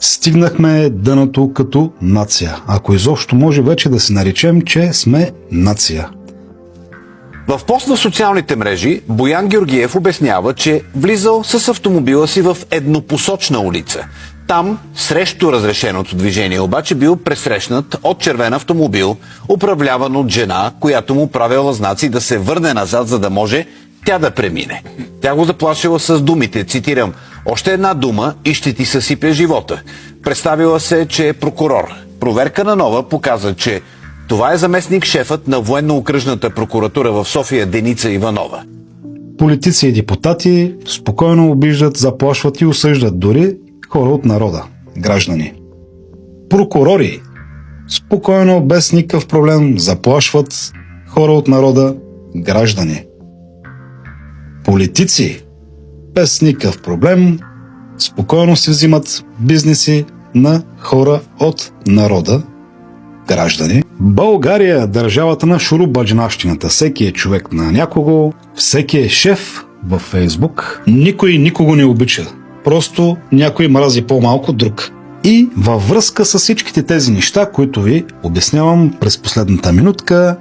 Стигнахме дъното като нация. Ако изобщо може вече да се наречем, че сме нация. В пост в социалните мрежи Боян Георгиев обяснява, че влизал с автомобила си в еднопосочна улица. Там, срещу разрешеното движение, обаче бил пресрещнат от червен автомобил, управляван от жена, която му правила знаци да се върне назад, за да може тя да премине. Тя го заплашила с думите, цитирам: "Още една дума и ще ти съсипе живота." Представила се, че е прокурор. Проверка на Нова показа, че това е заместник шефът на военно-окръжната прокуратура в София Деница Иванова. Политици и депутати спокойно обиждат, заплашват и осъждат дори хора от народа, граждани. Прокурори спокойно, без никакъв проблем, заплашват хора от народа, граждани. Политици без никакъв проблем спокойно си взимат бизнеси на хора от народа, граждани. България, държавата на шурубаджанащината. Всеки е човек на някого, всеки е шеф във Фейсбук. Никой никого не обича. Просто някой мрази по-малко друг. И във връзка с всичките тези неща, които ви обяснявам през последната минутка,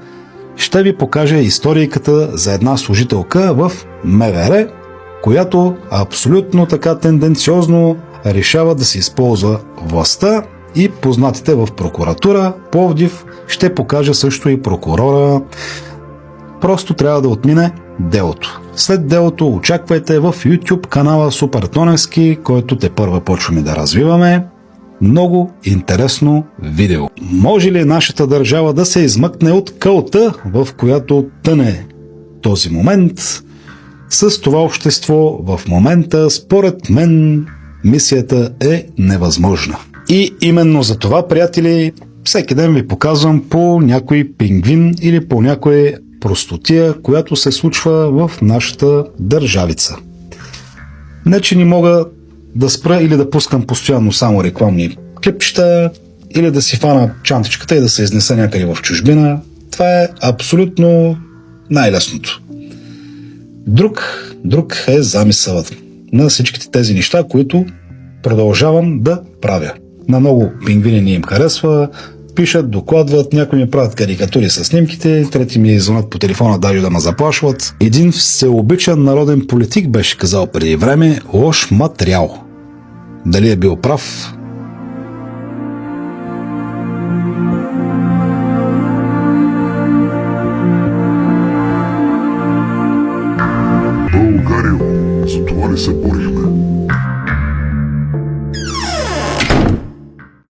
ще ви покажа историката за една служителка в МВР, която абсолютно така тенденциозно решава да се използва властта, и познатите в прокуратура Пловдив. Ще покажа също и прокурора. Просто трябва да отмине делото. След делото очаквайте в YouTube канала Супер Тоневски, който тепърва почваме да развиваме. Много интересно видео. Може ли нашата държава да се измъкне от кълта, в която тъне този момент? С това общество в момента, според мен, мисията е невъзможна. И именно за това, приятели, всеки ден ви показвам по някой пингвин или по някоя простотия, която се случва в нашата държавица. Не, че не мога да спра или да пускам постоянно само рекламни клипчета, или да си фана чантичката и да се изнеса някъде в чужбина. Това е абсолютно най-лесното. Друг е замисълът на всичките тези неща, които продължавам да правя. На много пингвини не им харесва, пишат, докладват, някои ми правят карикатури с снимките, трети ми звънат по телефона даже да ме заплашват. Един всеобичан народен политик беше казал преди време: лош материал. Дали е бил прав,